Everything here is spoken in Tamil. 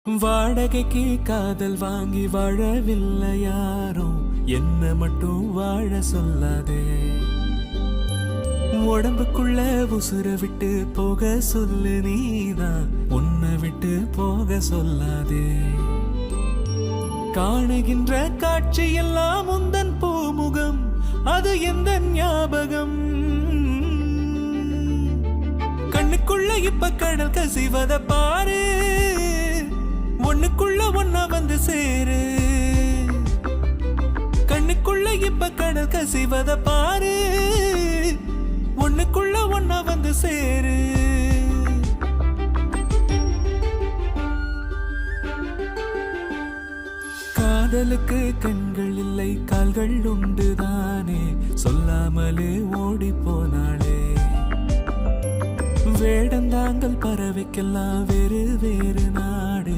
வாடகைக்கு காதல் வாங்கி வாழவில்லை யாரும், என்ன மட்டும் வாழ சொல்லாதே. உடம்புக்குள்ள உசுர விட்டு போக சொல்லு, நீதான் உன்னை விட்டு போக சொல்லாதே. காணுகின்ற காட்சி எல்லாம் உந்தன் பூமுகம், அது எந்த ஞாபகம். கண்ணுக்குள்ள இப்ப கடல் கசிவத பாரு, ஒண்ணுக்குள்ள ஒன்னா வந்து சேரு. கண்ணுக்குள்ள இப்ப கடல் கசிவத பாரு, ஒண்ணுக்குள்ள ஒன்னா வந்து சேரு. காதலுக்கு கண்கள் இல்லை கால்கள் உண்டுதானே, சொல்லாமலே ஓடி போனாளே. வேடந்தாங்கள் பறவைக்கெல்லாம் வேறு வேறு